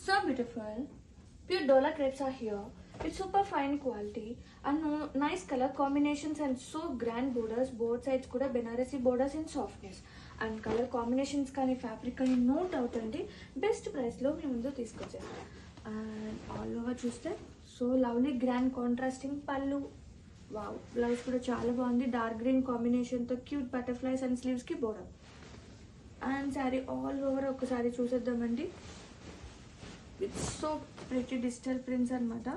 So beautiful. Pure Dola crepes are here. It's super fine quality and nice color combinations and so grand borders. Both sides kuda Banarasi borders in softness and color combinations కానీ fabric కానీ no doubt అండి best ప్రైస్లో మీ ముందు తీసుకొచ్చేస్తాం. And all over చూస్తే so lovely grand contrasting పళ్ళు. Wow, blouse కూడా చాలా బాగుంది. డార్క్ గ్రీన్ కాంబినేషన్తో క్యూట్ బటర్ఫ్లైస్ అండ్ స్లీవ్స్కి బోర్డర్. అండ్ శారీ ఆల్ ఓవర్ ఒకసారి చూసేద్దామండి. It's so pretty digital prints అనమాట.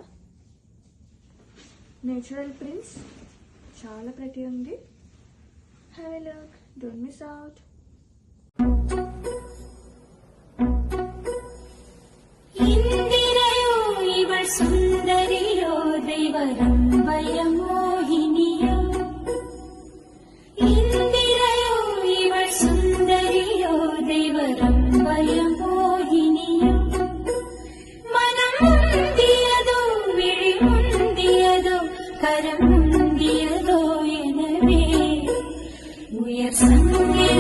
నేచురల్ ప్రింట్స్ చాలా ప్రిటీ ఉంది. Have a look, don't miss out. ఇందిరయో ఇవൾ సుందరియో దైవరంబయ మోహినియో. ఇందిరయో ఇవൾ సుందరియో దైవరంబయ మోహినియో. మనముందియదో విழிముందియదో కరముందియదో ఎనవే உயர் சங்கிர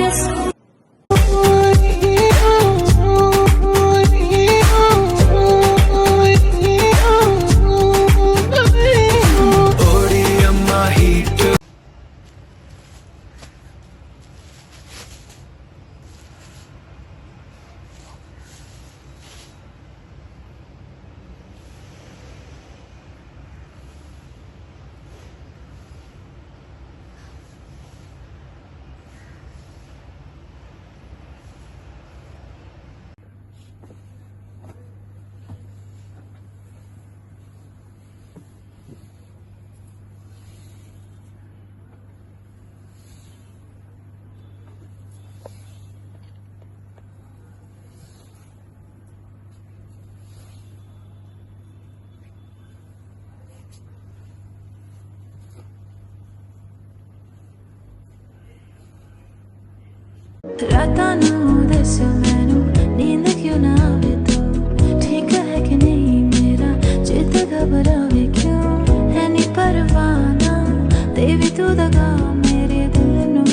Tratando de ser मैनू नींद क्यों ना आवे तो ठीक है कि नहीं मेरा चित घबरावे क्यों है नी परवाना देवी तू दगा मेरे दिल नू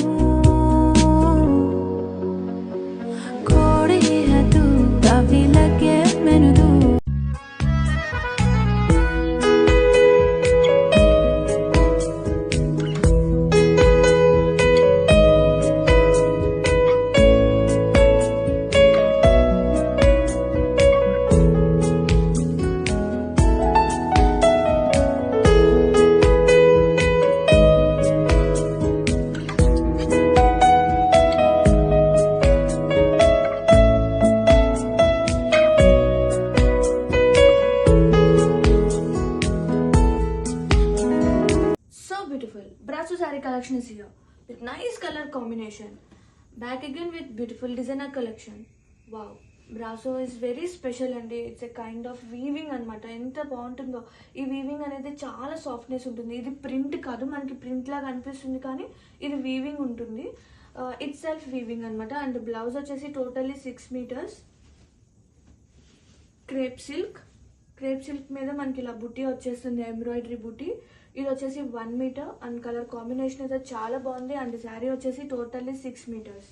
कोड़ी है तू काफी लगे मैनू तू. Brasso saree collection is here with nice color combination. Back again with beautiful designer collection. Wow, Brasso is very special and it's a kind of weaving అనమాట. ఎంత బాగుంటుందో ఈ వీవింగ్ అనేది చాలా సాఫ్ట్నెస్ ఉంటుంది. ఇది ప్రింట్ కాదు, మనకి ప్రింట్ లాగా అనిపిస్తుంది కానీ ఇది వీవింగ్ ఉంటుంది. ఇట్ సెల్ఫ్ వీవింగ్ అనమాట. అండ్ బ్లౌజ్ వచ్చేసి టోటల్లీ 6 meters క్రేప్ సిల్క్ మీద మనకి ఇలా బుట్టి వచ్చేస్తుంది, ఎంబ్రాయిడరీ బుట్టి. ఇది వచ్చేసి 1 meter అండ్ కలర్ కాంబినేషన్ అయితే చాలా బాగుంది. అండ్ శారీ వచ్చేసి టోటల్లీ 6 meters.